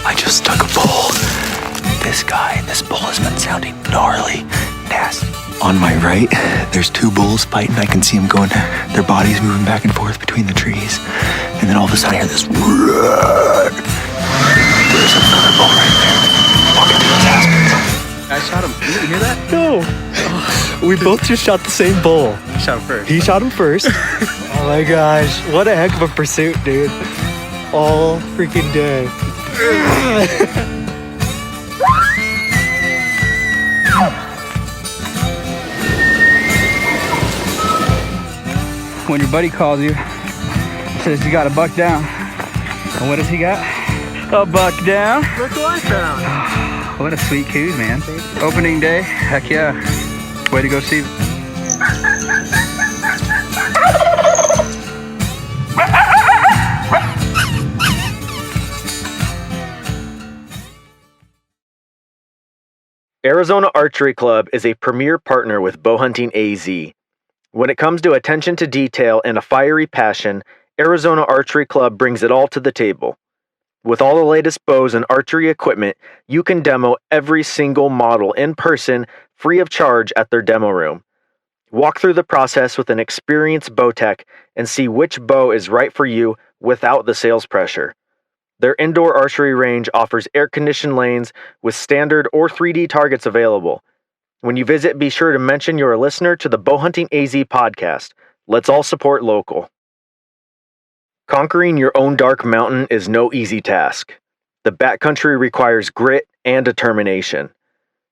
I just stuck a bull. This bull has been sounding gnarly, nasty. On my right, there's two bulls fighting. I can see them going, their bodies moving back and forth between the trees. And then all of a sudden I hear this. There's another bull right there. Walking through his aspens. I shot him. You didn't hear that? No. We both just shot the same bull. You shot him first. He shot him first. Oh my gosh. What a heck of a pursuit, dude. All freaking day. When your buddy calls you, says you got a buck down. And what does he got? A buck down. Look what I found. What a sweet coos, man. Opening day, heck yeah. Way to go, Steve. Arizona Archery Club is a premier partner with BowhuntingAZ. When it comes to attention to detail and a fiery passion, Arizona Archery Club brings it all to the table. With all the latest bows and archery equipment, you can demo every single model in person, free of charge at their demo room. Walk through the process with an experienced bow tech and see which bow is right for you without the sales pressure. Their indoor archery range offers air-conditioned lanes with standard or 3D targets available. When you visit, be sure to mention you're a listener to the BowhuntingAZ podcast. Let's all support local. Conquering your own dark mountain is no easy task. The backcountry requires grit and determination.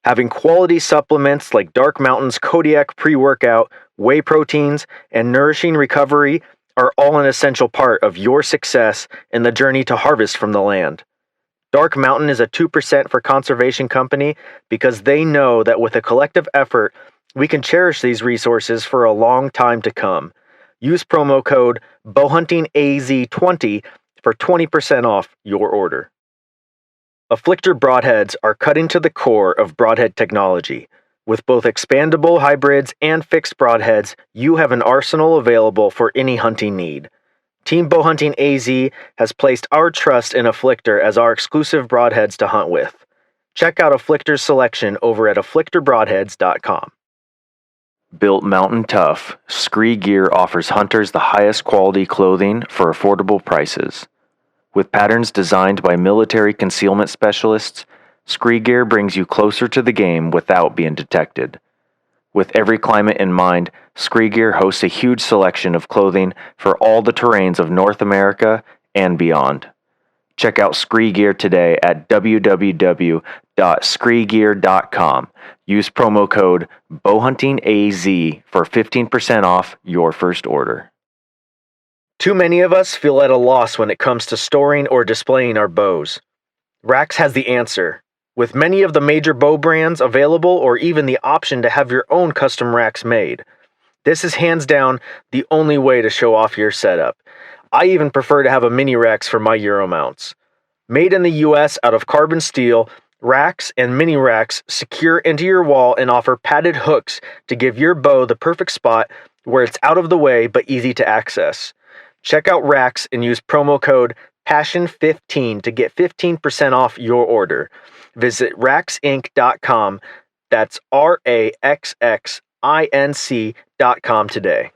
Having quality supplements like Dark Mountain's Kodiak pre-workout, whey proteins, and nourishing recovery are all an essential part of your success in the journey to harvest from the land. Dark Mountain is a 2% for conservation company because they know that with a collective effort, we can cherish these resources for a long time to come. Use promo code BowhuntingAZ20 for 20% off your order. Afflictor broadheads are cutting to the core of broadhead technology. With both expandable hybrids and fixed broadheads, you have an arsenal available for any hunting need. Team BowhuntingAZ has placed our trust in Afflictor as our exclusive broadheads to hunt with. Check out Afflictor's selection over at afflictorbroadheads.com. Built mountain tough, Scree Gear offers hunters the highest quality clothing for affordable prices. With patterns designed by military concealment specialists, Scree Gear brings you closer to the game without being detected. With every climate in mind, Scree Gear hosts a huge selection of clothing for all the terrains of North America and beyond. Check out Scree Gear today at www.screegear.com. Use promo code BowhuntingAZ for 15% off your first order. Too many of us feel at a loss when it comes to storing or displaying our bows. Rax has the answer. With many of the major bow brands available or even the option to have your own custom racks made. This is hands down the only way to show off your setup. I even prefer to have a mini racks for my Euro mounts. Made in the US out of carbon steel, racks and mini racks secure into your wall and offer padded hooks to give your bow the perfect spot where it's out of the way but easy to access. Check out racks and use promo code PASSION15 to get 15% off your order. Visit raxinc.com. That's RAXXINC.com today.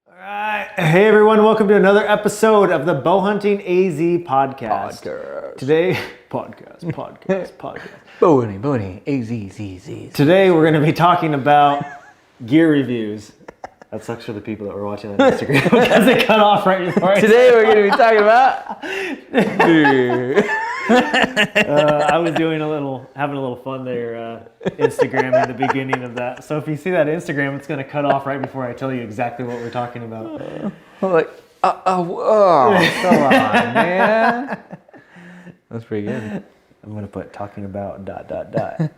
All right. Hey, everyone. Welcome to another episode of the BowhuntingAZ podcast. Today, podcast. Bowhunting, AZ. Today, we're going to be talking about gear reviews. That sucks for the people that were watching on Instagram because it cut off right before. Today, we're going to be talking about... I was having a little fun there, Instagram at the beginning of that. So if you see that Instagram, it's going to cut off right before I tell you exactly what we're talking about. Come on, man. That's pretty good. I'm going to put talking about ...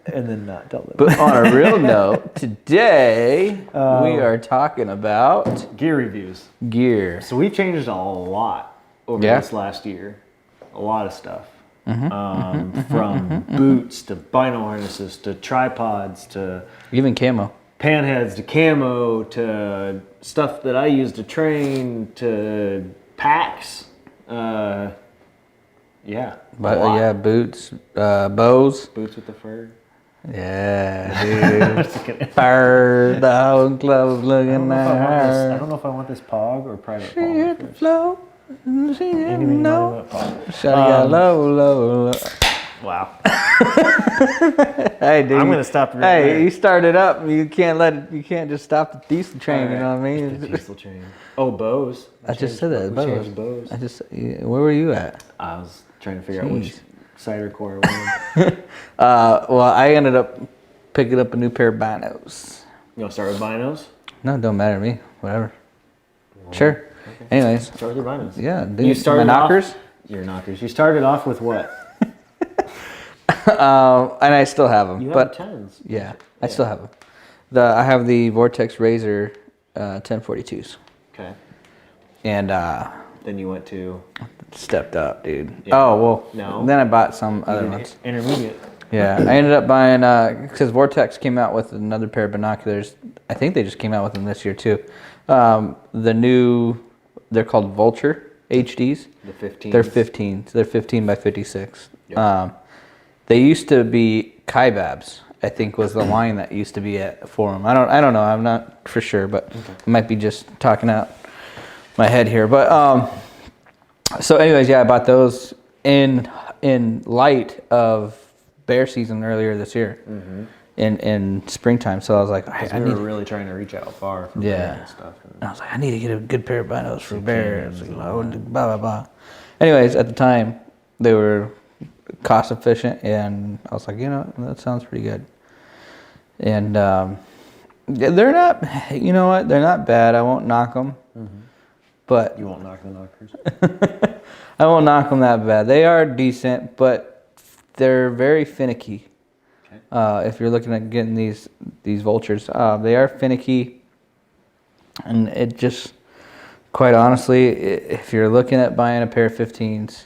and then not tell them. But on a real note, today we are talking about gear reviews. Gear. So we've changed a lot over this last year. A lot of stuff. From boots to bino harnesses to tripods to even camo. panheads to camo to stuff that I use to train to packs. Yeah. But yeah, boots, bows. Boots with the fur. Yeah, dude. Fur, down gloves looking I don't know if I want this pog or private pog. First. flow. Anything No. about pog. Shawty got low. Wow. Hey, dude. I'm gonna stop you right Hey, there. you started up. You can't let it. You can't just stop the diesel train. You know what I mean? The diesel chain. Oh, bows. I just said that. We Bows. changed bows. Where were you at? I was trying to figure out which cider core I wanted. Well, I ended up picking up a new pair of binos. You want to start with binos? No, it don't matter to me. Whatever. Sure. Okay. Anyways. Start with your binos. Yeah, dude. You started my knockers. Your knockers. You started off with what? And I still have them. You but have tens. yeah, I still have them. I have the Vortex Razor 1042s. Okay. And Then you went to stepped up, dude. Yeah. Oh well. No. Then I bought some other ones. Intermediate. Yeah, I ended up buying because Vortex came out with another pair of binoculars. I think they just came out with them this year too. The new, they're called Vulture HDs. The 15s. They're 15s. They're 15 by 56. Yep. They used to be Kaibabs, I think was the line that used to be for them. I don't know. I'm not for sure, but I might be just talking out my head here. But so anyways, yeah, I bought those in light of bear season earlier this year, in springtime. So I was like, I We need. were really trying to reach out far for bear and stuff. And I was like, I need to get a good pair of binos for bears. Blah blah blah. Anyways, at the time, they were cost efficient, and I was like, that sounds pretty good. And they're not, you know what? They're not bad. I won't knock them, but You won't knock the knockers. I won't knock them that bad. They are decent, but they're very finicky. Okay. If you're looking at getting these vultures, they are finicky, and it just, quite honestly, if you're looking at buying a pair of 15s,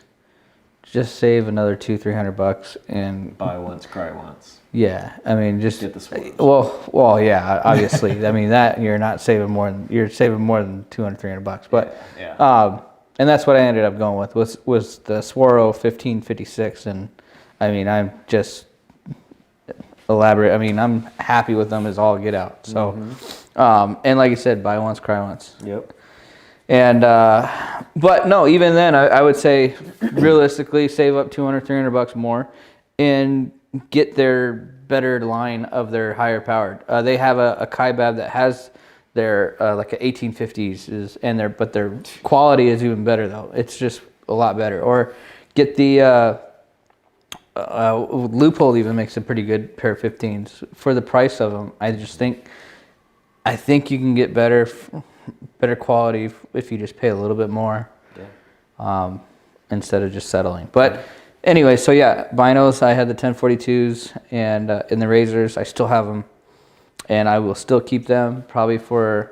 just save another $200-300 and Buy once, cry once. yeah. I mean, just Get the swirls. Well, yeah. Obviously, I mean that you're saving more than $200-300. But Yeah. and that's what I ended up going with was the Swaro 1556, and I mean I'm just elaborate. I mean I'm happy with them as all get out. So and like I said, buy once, cry once. Yep. And but no, even then, I would say realistically save up $200-300 more, and get their better line of their higher powered. They have a Kaibab that has their like a 1850s but their quality is even better though. It's just a lot better. Or get the Loophole even makes a pretty good pair of 15s for the price of them. I think you can get better quality if you just pay a little bit more, instead of just settling. But anyway, so yeah, binos, I had the 1042s, and in the razors, I still have them, and I will still keep them probably for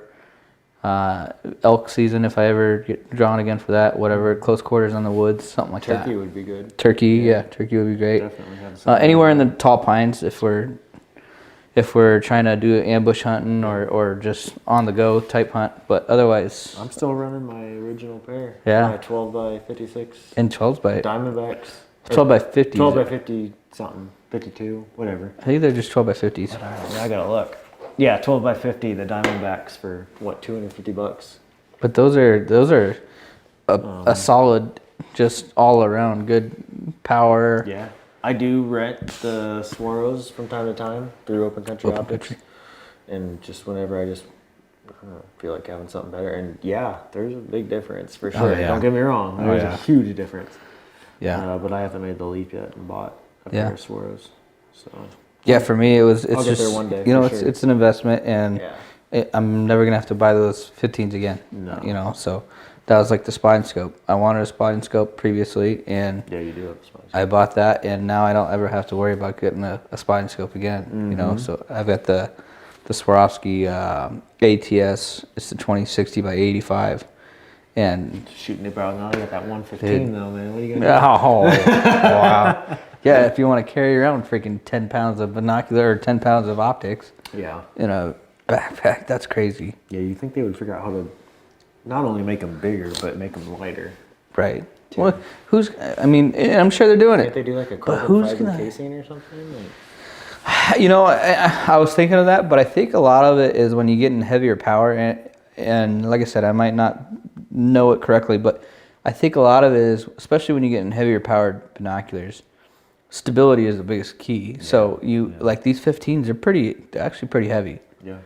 elk season if I ever get drawn again for that, whatever, close quarters on the woods, something like that. Turkey would be good. Turkey would be great. Definitely have some. Anywhere in the tall pines if we're trying to do ambush hunting or just on the go type hunt, but otherwise. I'm still running my original pair. Yeah. My 12 by 56. And 12s by Diamondbacks. 12 by 50s. 12 by 50 something, 52, whatever. I think they're just 12 by 50s. I gotta look. Yeah, 12 by 50. The Diamondbacks for what, $250? But those are a solid, just all around good power. Yeah. I do rent the Swaros from time to time through Open Country Optics. And just whenever I just feel like having something better. And yeah, there's a big difference for sure. yeah. Don't get me wrong. There's a huge difference. Yeah. But I haven't made the leap yet and bought a pair of Swaros. So Yeah, for me it's I'll get just there one day, it's for sure. it's an investment, and yeah. I'm never gonna have to buy those 15s again. No. So that was like the spotting scope. I wanted a spotting scope previously, and Yeah, you do have a spice. I bought that, and now I don't ever have to worry about getting a spotting scope again. So I've got the Swarovski ATS. It's the 2060 by 85, and Shooting it out now. You got that 115 though, man. What are you gonna do? oh wow, yeah. If you want to carry around freaking 10 pounds of binocular or 10 pounds of optics Yeah. in a backpack. That's crazy. Yeah, you think they would figure out how to not only make them bigger, but make them lighter. Right. Well, I mean, and I'm sure they're doing Can't it. they do like a But carbon who's fiber gonna- casing or something? Like, I was thinking of that, but I think a lot of it is when you get in heavier power, and like I said, I might not know it correctly, but I think a lot of it is, especially when you get in heavier powered binoculars, stability is the biggest key. So like these 15s are actually pretty heavy. yeah.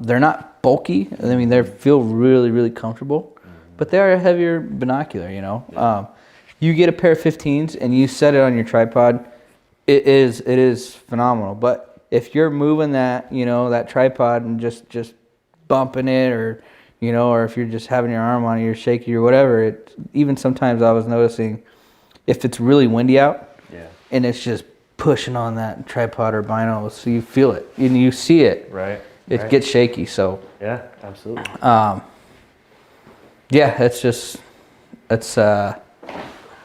They're not bulky. I mean, they feel really, really comfortable, but they are a heavier binocular, you get a pair of 15s and you set it on your tripod, it is phenomenal. But if you're moving that, that tripod and just bumping it, or if you're just having your arm on it, you're shaky or whatever, even sometimes I was noticing if it's really windy out and it's just pushing on that tripod or bino, so you feel it and you see it. Right. It gets shaky, so Yeah, absolutely. it's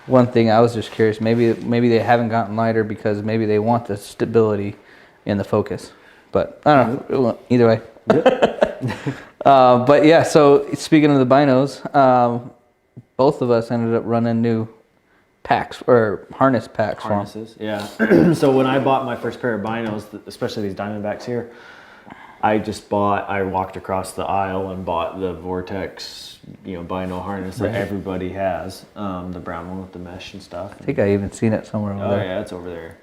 one thing I was just curious. Maybe they haven't gotten lighter because maybe they want the stability in the focus. But I don't know. Either way. But yeah. So speaking of the binos, both of us ended up running new packs or harness packs. Harnesses, yeah. So when I bought my first pair of binos, especially these Diamondbacks here, I walked across the aisle and bought the Vortex, bino harness that everybody has, the brown one with the mesh and stuff. I think I even seen it somewhere over Oh there. yeah, it's over there.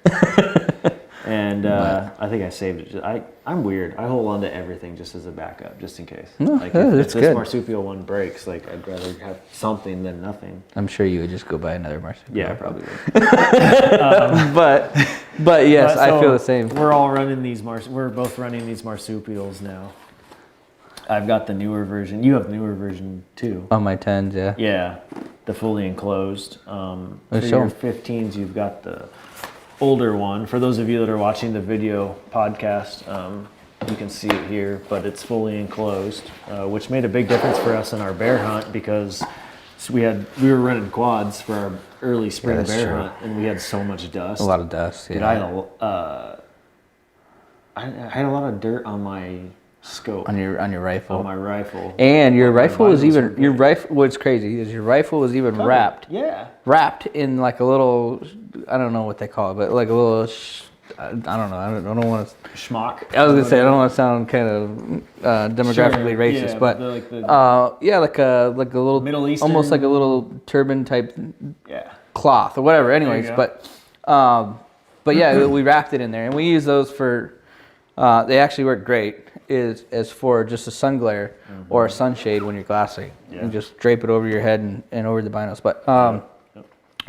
And I think I saved it. I'm weird. I hold on to everything just as a backup, just in case. No, Like yeah, if that's this good. marsupial one breaks, like I'd rather have something than nothing. I'm sure you would just go buy another marsupial. Yeah, I probably would. But yes, I So feel the same. We're all running these we're both running these marsupials now. I've got the newer version. You have the newer version too. On my 10s, yeah. Yeah, the fully enclosed. For Let's your show 'em. 15s, you've got the older one. For those of you that are watching the video podcast, you can see it here, but it's fully enclosed, which made a big difference for us in our bear hunt because we were running quads for our early spring that's bear true. hunt, and we had so much dust. A lot of dust, yeah. Dude, I had a lot of dirt on my scope, on your rifle. on my rifle. And your But my rifle was binos even were your good. rifle. What's crazy is your rifle was even wrapped Yeah. in like a little, I don't know what they call it, but like a little. I don't know. I don't want to. Schmuck. I was gonna say I don't want to sound kind of demographically Sure, racist, yeah, but like a little Middle Eastern- almost like a little turban type Yeah. cloth or whatever. Anyways, go. but yeah, we wrapped it in there, and we use those for. They actually work great. As for just a sun glare or a sunshade when you're glassing, Yeah. and just drape it over your head and over the binos. But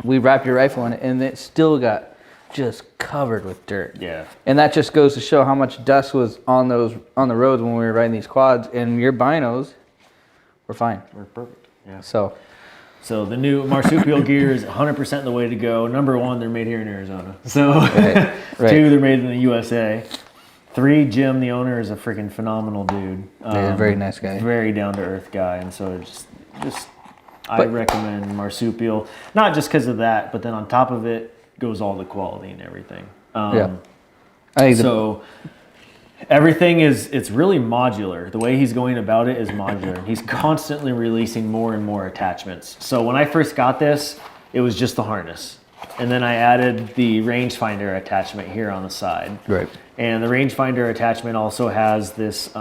we wrapped your rifle in it, and it still got just covered with dirt. Yeah. And that just goes to show how much dust was on the roads when we were riding these quads. And your binos were fine. We're perfect. Yeah. So the new marsupial gear is 100% the way to go. Number one, they're made here in Arizona. So right. 2, they're made in the USA. 3, Jim, the owner, is a freaking phenomenal dude. Yeah, very nice guy. Very down to earth guy, and so I recommend marsupial, not just because of that, but then on top of it goes all the quality and everything. Yeah. I think So everything it's really modular. The way he's going about it is modular. He's constantly releasing more and more attachments. So when I first got this, it was just the harness. And then I added the rangefinder attachment here on the side. Right. And the rangefinder attachment also has this, what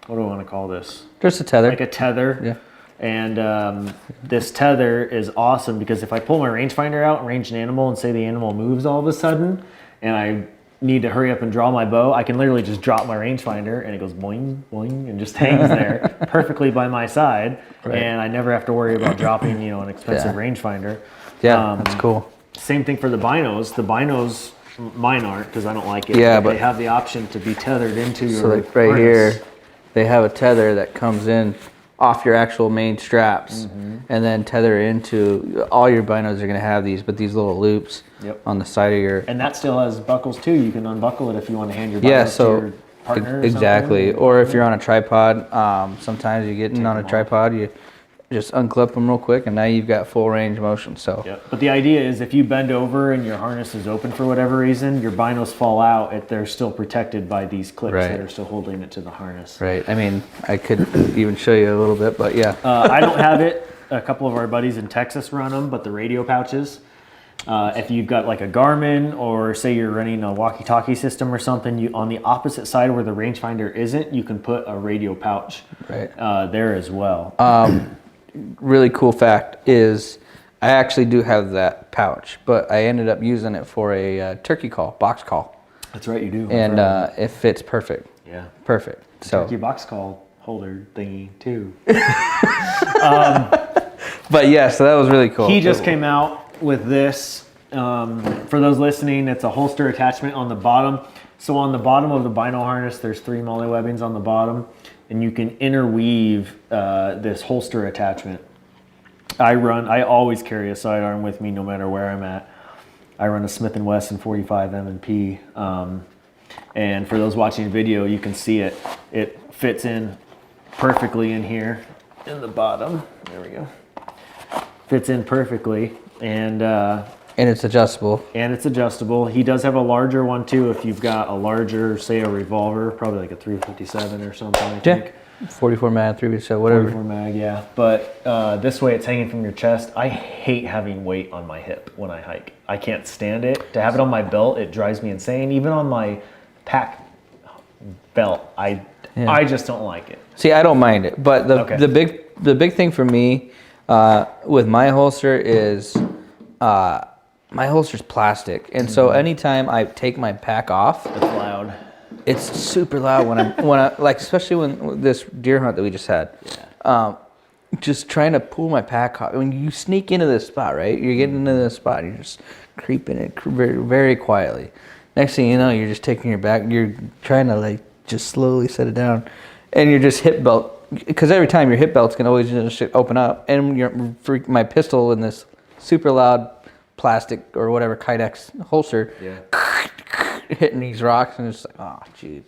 do I want to call this? just a tether. Like a tether. Yeah. And this tether is awesome because if I pull my rangefinder out and range an animal and say the animal moves all of a sudden and I need to hurry up and draw my bow, I can literally just drop my rangefinder and it goes boing, boing, and just hangs there perfectly by my side. Right. And I never have to worry about dropping, an expensive rangefinder. Yeah, that's cool. Same thing for the binos. The binos, mine aren't because I don't like it. Yeah, but but- they have the option to be tethered into your So like right harness. here, they have a tether that comes in off your actual main straps, and then tether into all your binos are going to have these, but these little loops Yep. on the side of your. And that still has buckles too. You can unbuckle it if you want to hand your Yeah, binos to so your partner. Or exactly. something. Or if you're on a tripod, sometimes you get in on a them off. tripod, you just unclip them real quick, and now you've got full range of motion. So, Yep. But the idea is if you bend over and your harness is open for whatever reason, your binos fall out, they're still protected by these clips Right. that are still holding it to the harness. right. I mean, I could even show you a little bit, but yeah. I don't have it. A couple of our buddies in Texas run them, but the radio pouches. If you've got like a Garmin or say you're running a walkie-talkie system or something, you on the opposite side where the rangefinder isn't, you can put a radio pouch Right. there as well. Really cool fact is I actually do have that pouch, but I ended up using it for a turkey call, box call, That's right, you do. and it fits perfect. yeah, Perfect. So, turkey box call holder thingy too. but yeah, so that was really cool. He just came out with this. For those listening, it's a holster attachment on the bottom. So on the bottom of the bino harness, there's 3 molly webbings on the bottom, and you can interweave this holster attachment. I always carry a sidearm with me no matter where I'm at. I run a Smith & Wesson 45 M&P. And for those watching video, you can see it. It fits in perfectly in here in the bottom. There we go. Fits in perfectly. And it's adjustable. it's adjustable. He does have a larger one too if you've got a larger, say a revolver, probably like a 357 or something, I think. 44 mag, 3 so whatever. 44 mag, yeah. But this way it's hanging from your chest. I hate having weight on my hip when I hike. I can't stand it. To have it on my belt, it drives me insane. Even on my pack belt, I just don't like it. See, I don't mind it, but Okay. the big thing for me with my holster is my holster's plastic, and so anytime I take my pack off, It's loud. it's super loud when I like, especially when this deer hunt that we just had. Just trying to pull my pack off. When you sneak into this spot, right? You're getting into this spot, you're just creeping it very, very quietly. Next thing you know, you're just taking your back. You're trying to like just slowly set it down, and you're just hip belt. Because every time your hip belt's gonna always just open up, and my pistol in this super loud plastic or whatever Kydex holster, hitting these rocks, and it's like, oh, geez.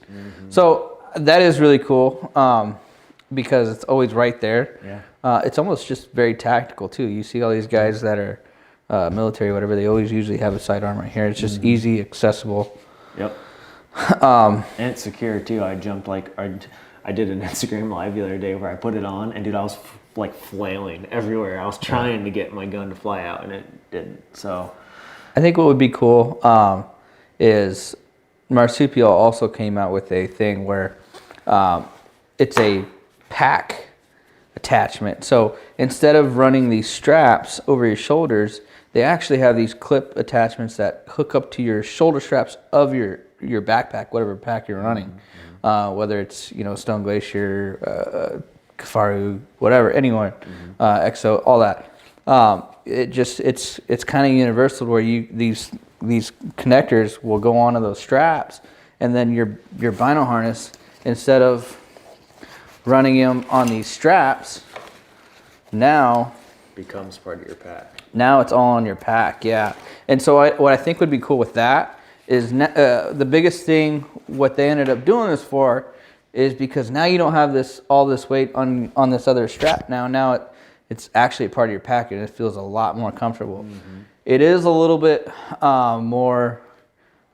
So that is really cool because it's always right there. It's almost just very tactical too. You see all these guys that are military, whatever, they always usually have a sidearm right here. It's just easy, accessible. Yep. And it's secure too. I jumped I did an Instagram live the other day where I put it on, and dude, I was like flailing everywhere. I was trying to get my gun to fly out, and it didn't. So I think what would be cool is Marsupial also came out with a thing where it's a pack attachment. So instead of running these straps over your shoulders, they actually have these clip attachments that hook up to your shoulder straps of your backpack, whatever pack you're running. Whether it's Stone Glacier, Kafaru, whatever, anyone, EXO, all that. It's kind of universal where these connectors will go onto those straps, and then your bino harness, instead of running them on these straps, now becomes part of your pack. Now it's all on your pack, yeah. And so what I think would be cool with that is the biggest thing, what they ended up doing this for, is because now you don't have all this weight on this other strap. Now it's actually a part of your pack, and it feels a lot more comfortable. It is a little bit more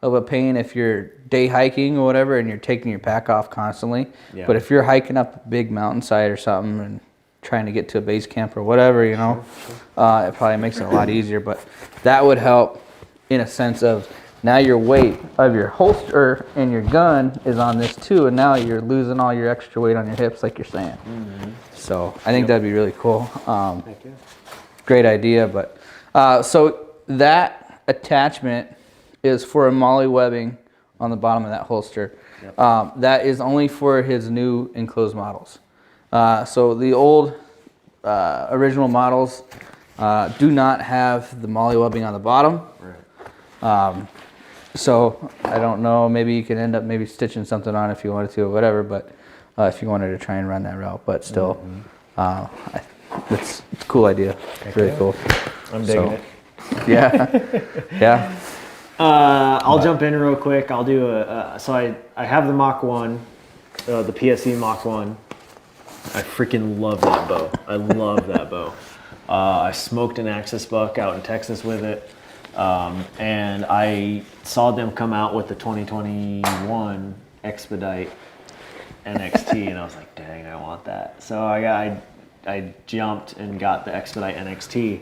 of a pain if you're day hiking or whatever and you're taking your pack off constantly. Yeah. But if you're hiking up a big mountainside or something and trying to get to a base camp or whatever, it probably makes it a lot easier. But that would help in a sense of now your weight of your holster and your gun is on this too, and now you're losing all your extra weight on your hips, like you're saying. So I think that'd be really cool. Great idea, but so that attachment is for a molly webbing on the bottom of that holster. That is only for his new enclosed models. So the old original models do not have the molly webbing on the bottom. So I don't know, maybe you could end up maybe stitching something on if you wanted to or whatever, but if you wanted to try and run that route, but still, it's a cool idea. It's really cool. I'm digging it. Yeah. I'll jump in real quick. I'll do so I have the Mach 1, the PSE Mach 1. I freaking love that bow. I love that bow. I smoked an Axis buck out in Texas with it. And I saw them come out with the 2021 Expedite NXT, and I was like, dang, I want that. So I jumped and got the Expedite NXT,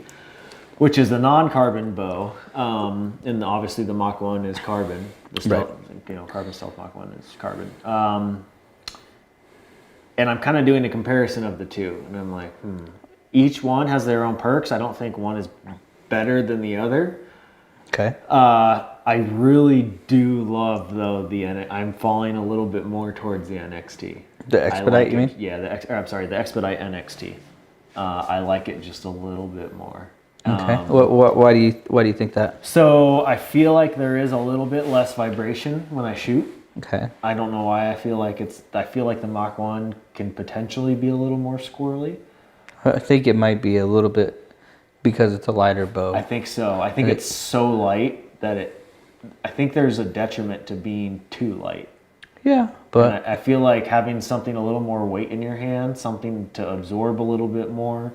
which is a non-carbon bow. And obviously the Mach 1 is carbon. The stealth, Carbon Stealth Mach 1 is carbon. And I'm kind of doing a comparison of the two. And I'm like, each one has their own perks. I don't think one is better than the other. Okay. I really do love, though, I'm falling a little bit more towards the NXT. The Expedite, you mean? Yeah, the Expedite NXT. I like it just a little bit more. Okay. Why do you think that? So I feel like there is a little bit less vibration when I shoot. Okay. I don't know why. I feel like the Mach 1 can potentially be a little more squirrely. I think it might be a little bit because it's a lighter bow. I think so. I think it's so light that I think there's a detriment to being too light. Yeah, but I feel like having something a little more weight in your hand, something to absorb a little bit more.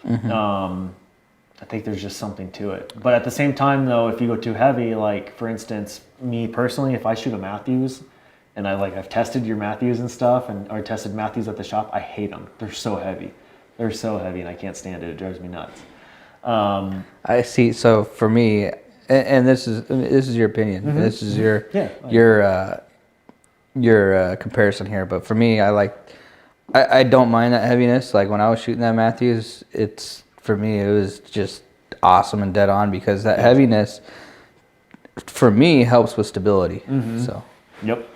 I think there's just something to it. But at the same time, though, if you go too heavy, like for instance, me personally, if I shoot a Matthews, and I've tested your Matthews and stuff, or tested Matthews at the shop, I hate them. They're so heavy. They're so heavy, and I can't stand it. It drives me nuts. I see. So for me, and this is your opinion. This is your comparison here. But for me, I don't mind that heaviness. Like when I was shooting that Matthews, for me it was just awesome and dead on because that heaviness for me helps with stability. So. Yep.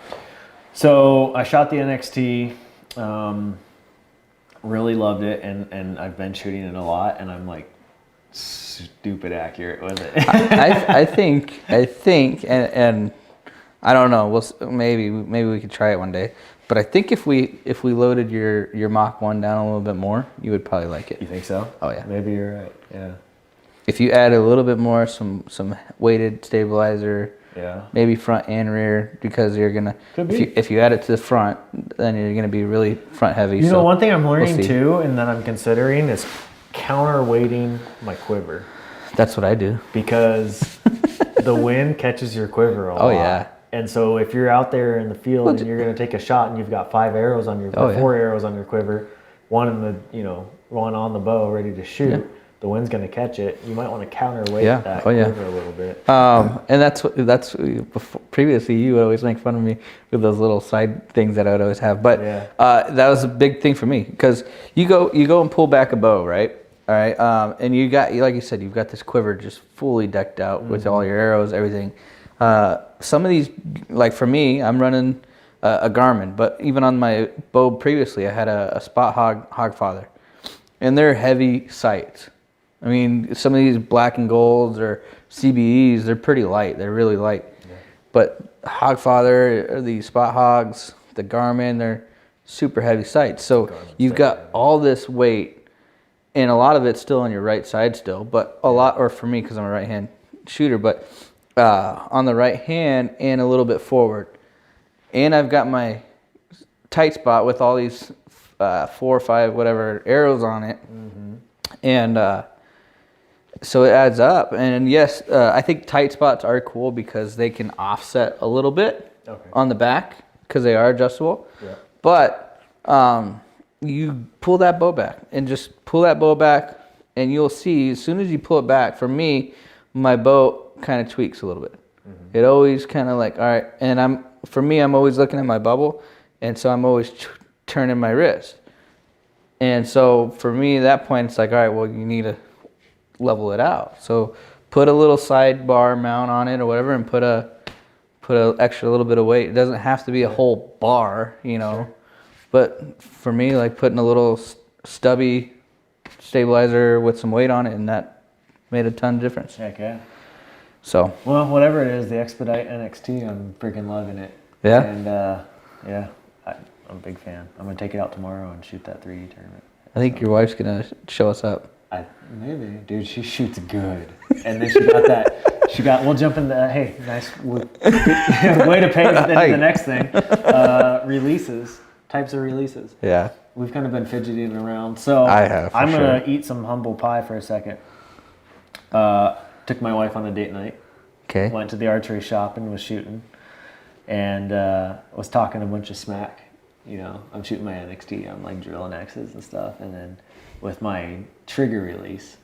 So I shot the NXT. Really loved it, and I've been shooting it a lot, and I'm like stupid accurate with it. I think, and I don't know. Maybe we could try it one day. But I think if we loaded your Mach 1 down a little bit more, you would probably like it. You think so? Oh yeah. Maybe you're right. Yeah. If you add a little bit more, some weighted stabilizer. Yeah. Maybe front and rear, because you're gonna. If you add it to the front, then you're gonna be really front heavy. You know, one thing I'm learning too, and that I'm considering is counterweighting my quiver. That's what I do. Because the wind catches your quiver a lot. Oh yeah. And so if you're out there in the field and you're gonna take a shot and you've got 4 arrows on your quiver, one on the bow ready to shoot. Yeah. The wind's going to catch it. You might want to counterweight that quiver a little bit. And that's previously you would always make fun of me with those little side things that I would always have. But that was a big thing for me because you go and pull back a bow, right? All right, and you got, like you said, you've got this quiver just fully decked out with all your arrows, everything. Some of these, like for me, I'm running a Garmin, but even on my bow previously, I had a Spot Hogfather, and they're heavy sights. I mean, some of these black and golds or CBEs, they're pretty light. They're really light. Yeah. But Hogfather, or the Spot Hogs, the Garmin, they're super heavy sights. So you've got all this weight, and a lot of it's still on your right side still, but a lot, or for me, because I'm a right-hand shooter, but on the right hand and a little bit forward. And I've got my tight spot with all these 4 or 5, whatever, arrows on it. And so it adds up. And yes, I think tight spots are cool because they can offset a little bit on the back because they are adjustable. Yeah. But you pull that bow back and just pull that bow back, and you'll see as soon as you pull it back, for me, my bow kind of tweaks a little bit. It always kind of like, all right. And I'm always looking at my bubble, and so I'm always turning my wrist. And so for me, at that point, it's like, all right, well, you need to level it out. So put a little sidebar mount on it or whatever, and put a extra little bit of weight. It doesn't have to be a whole bar, Sure. But for me, like putting a little stubby stabilizer with some weight on it, and that made a ton of difference. Heck yeah. So. Well, whatever it is, the Expedite NXT, I'm freaking loving it. Yeah. And I'm a big fan. I'm gonna take it out tomorrow and shoot that 3D tournament. I think your wife's gonna show us up. Maybe, dude. She shoots good, and then she got that. We'll jump in the. Hey, nice way to pay the next thing. Releases, types of releases. Yeah. we've kind of been fidgeting around. So I have, for I'm gonna sure. eat some humble pie for a second. Took my wife on a date night. Okay. Went to the archery shop and was shooting, and was talking a bunch of smack. You know, I'm shooting my NXT. I'm like drilling X's and stuff, and then with my trigger release.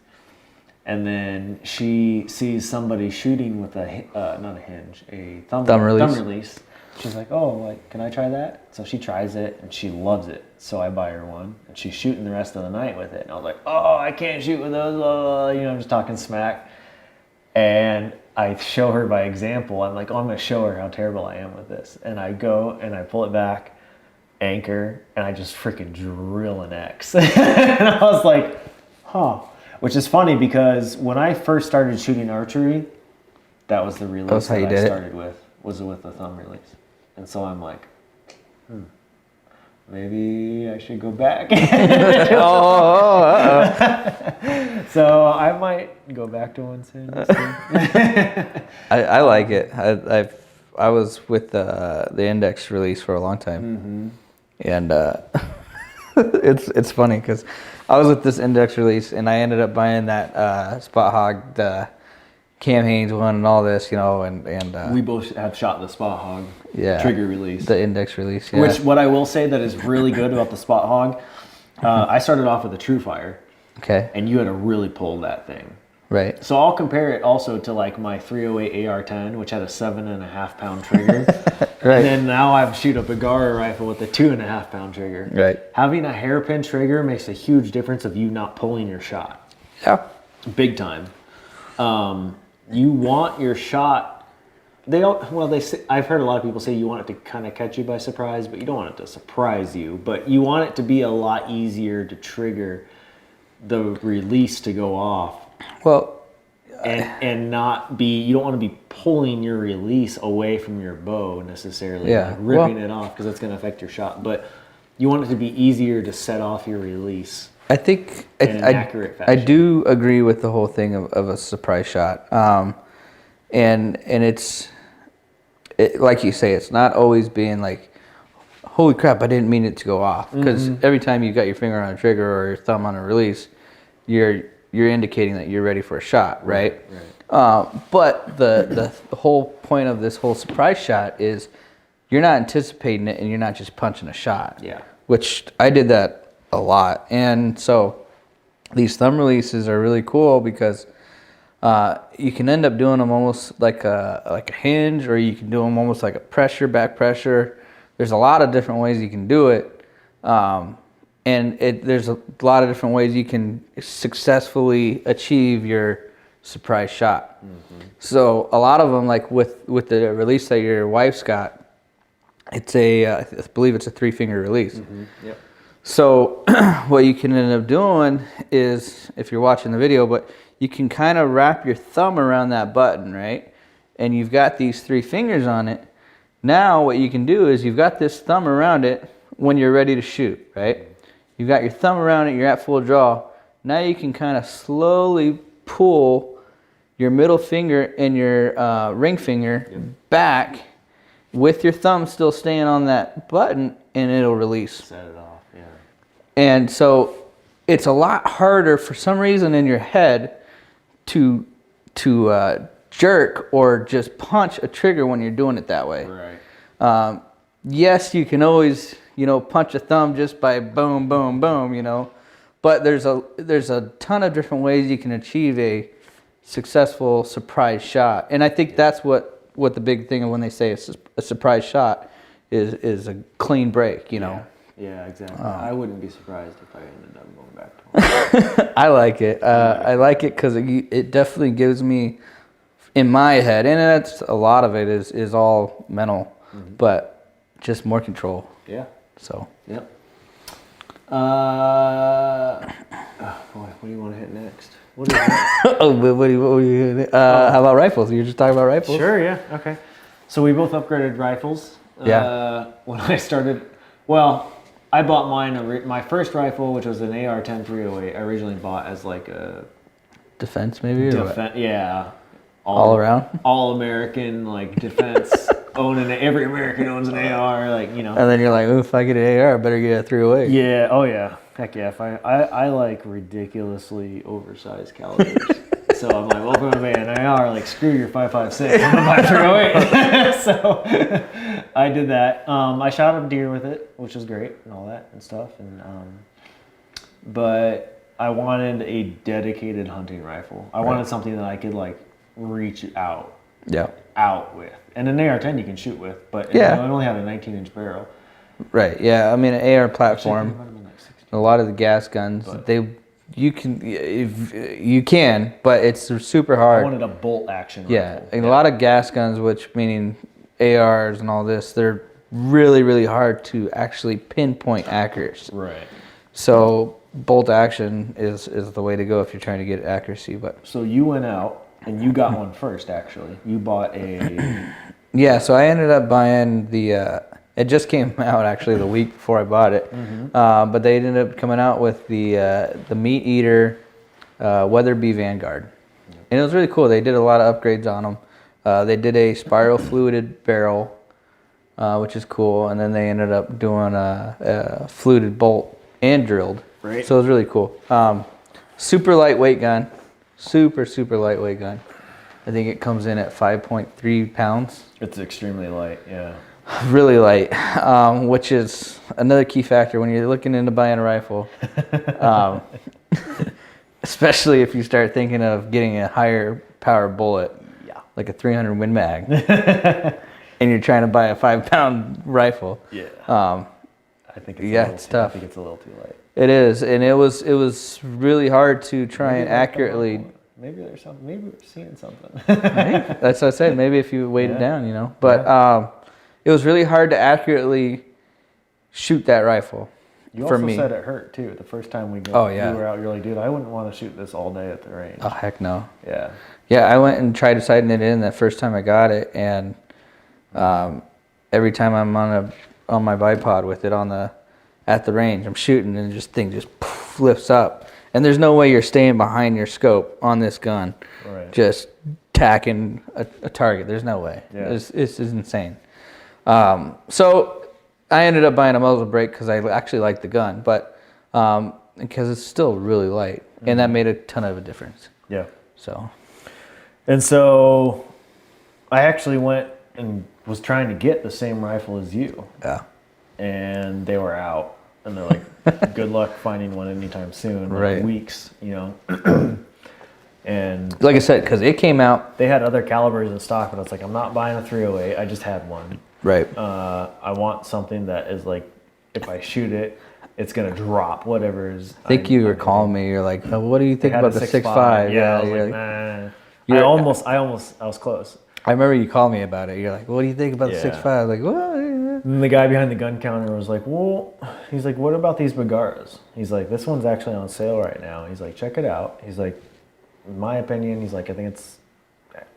And then she sees somebody shooting with a not a hinge, a thumb release. She's like, "Oh, like, can I try that?" So she tries it and she loves it. So I buy her one, and she's shooting the rest of the night with it. And I was like, "Oh, I can't shoot with those." Blah, blah, blah. You know, I'm just talking smack. And I show her by example. I'm like, "Oh, I'm going to show her how terrible I am with this." And I go and I pull it back, anchor, and I just freaking drill an X. And I was like, "Huh." Which is funny because when I first started shooting archery, that was the release that I started with, was with the thumb release. And so I'm like, maybe I should go back. So I might go back to one soon. I like it. I was with the index release for a long time, and it's funny because I was with this index release and I ended up buying that Spot Hog, the Cam Haynes one, and all this, you know, and we both have shot the Spot Hog trigger release, the index release. Yeah. Which what I will say that is really good about the Spot Hog, I started off with a True Fire. Okay. And you had to really pull that thing. Right. So I'll compare it also to like my 308 AR-10, which had a 7.5 pound trigger. Right. And then now I shoot a Bergara rifle with a 2.5 pound trigger. Right. Having a hairpin trigger makes a huge difference of you not pulling your shot. Yeah. Big time. You want your shot. They say, I've heard a lot of people say you want it to kind of catch you by surprise, but you don't want it to surprise you. But you want it to be a lot easier to trigger the release to go off. Well, and not be, you don't want to be pulling your release away from your bow necessarily, like ripping it off, because that's going to affect your shot. But you want it to be easier to set off your release. I think in an accurate fashion. I do agree with the whole thing of a surprise shot, and it's like you say, it's not always being like, holy crap, I didn't mean it to go off, because every time you got your finger on a trigger or your thumb on a release, you're indicating that you're ready for a shot, right? But the whole point of this whole surprise shot is you're not anticipating it and you're not just punching a shot. Yeah. Which I did that a lot. And so these thumb releases are really cool because you can end up doing them almost like a hinge, or you can do them almost like a pressure, back pressure. There's a lot of different ways you can do it. And there's a lot of different ways you can successfully achieve your surprise shot. So a lot of them, like with the release that your wife's got, it's I believe it's a 3-finger release. Yep. So what you can end up doing is, if you're watching the video, but you can kind of wrap your thumb around that button, right? And you've got these 3 fingers on it. Now what you can do is you've got this thumb around it when you're ready to shoot, right? You've got your thumb around it, you're at full draw. Now you can kind of slowly pull your middle finger and your ring finger back with your thumb still staying on that button, and it'll release. Set it off, yeah. And so it's a lot harder for some reason in your head to jerk or just punch a trigger when you're doing it that way. Right. Yes, you can always, punch a thumb just by boom, boom, boom, but there's a ton of different ways you can achieve a successful surprise shot. And I think that's what the big thing of when they say a surprise shot is a clean break, Yeah, exactly. I wouldn't be surprised if I ended up going back to one. I like it. I like it because it definitely gives me, in my head, and that's a lot of it is all mental, but just more control. Yeah. So. Yep. Boy, what do you want to hit next? What do you hit? How about rifles? You were just talking about rifles. Sure. Yeah. Okay. So we both upgraded rifles. Yeah. When I started, I bought my first rifle, which was an AR-10 308. I originally bought as like a defense, maybe. Yeah. All around. all American like defense. Every American owns an AR, like, you know. And then you're like, "Ooh, if I get an AR, I better get a 308." Yeah. Oh yeah. Heck yeah. If I like ridiculously oversized calibers. So I'm like, well, if I'm gonna buy an AR, like, screw your 5.56, I'm gonna buy a 308. So I did that. I shot a deer with it, which was great and all that and stuff. And but I wanted a dedicated hunting rifle. I wanted something that I could like reach out with. And an AR-10 you can shoot with, but it only had a 19-inch barrel. Right. Yeah. I mean, an AR platform. A lot of the gas guns, you can, but it's super hard. I wanted a bolt action rifle. And a lot of gas guns, which meaning ARs and all this, they're really, really hard to actually pinpoint accuracy. Right. So bolt action is the way to go if you're trying to get accuracy. But so you went out and you got one first. Actually, you bought a. Yeah. So I ended up buying the. It just came out actually the week before I bought it, but they ended up coming out with the Meat Eater Weatherby Vanguard, and it was really cool. They did a lot of upgrades on them. They did a spiral fluted barrel, which is cool, and then they ended up doing a fluted bolt and drilled. Right. So it was really cool. Super lightweight gun, super lightweight gun. I think it comes in at 5.3 pounds. It's extremely light. Yeah. Really light, which is another key factor when you're looking into buying a rifle, especially if you start thinking of getting a higher power bullet, like a 300 Win Mag, and you're trying to buy a 5-pound rifle. Yeah. I think it's tough. I think it's a little too light. It is, and it was really hard to try and accurately. Maybe there's something. Maybe we're seeing something. That's what I said. Maybe if you weighed it down, you know, but. It was really hard to accurately shoot that rifle. You for also me. said it hurt too. The first time we you were out, you're like, dude, I wouldn't want to shoot this all day at the range. Oh heck no. Yeah. Yeah, I went and tried sighting it in the first time I got it, and every time I'm on my bipod with it at the range, I'm shooting and thing just lifts up, and there's no way you're staying behind your scope on this gun, just tacking a target. There's no way. Yeah. It's insane. So I ended up buying a muzzle brake because I actually liked the gun, but because it's still really light, and that made a ton of a difference. Yeah. So I actually went and was trying to get the same rifle as you. Yeah. And they were out, and they're like, "Good luck finding one anytime soon." Like weeks, you know. And like I said, because it came out, they had other calibers in stock, but it's like, I'm not buying a 308. I just had one. Right. I want something that is like, if I shoot it, it's gonna drop whatever is. I think you were calling me. You're like, oh, what do you think about the 6.5? Yeah, I was like, nah. I was close. I remember you called me about it. You're like, what do you think about the 6.5? I was like, what? And the guy behind the gun counter was like, well, he's like, what about these Bagaras? He's like, this one's actually on sale right now. He's like, check it out. He's like, in my opinion, he's like, I think it's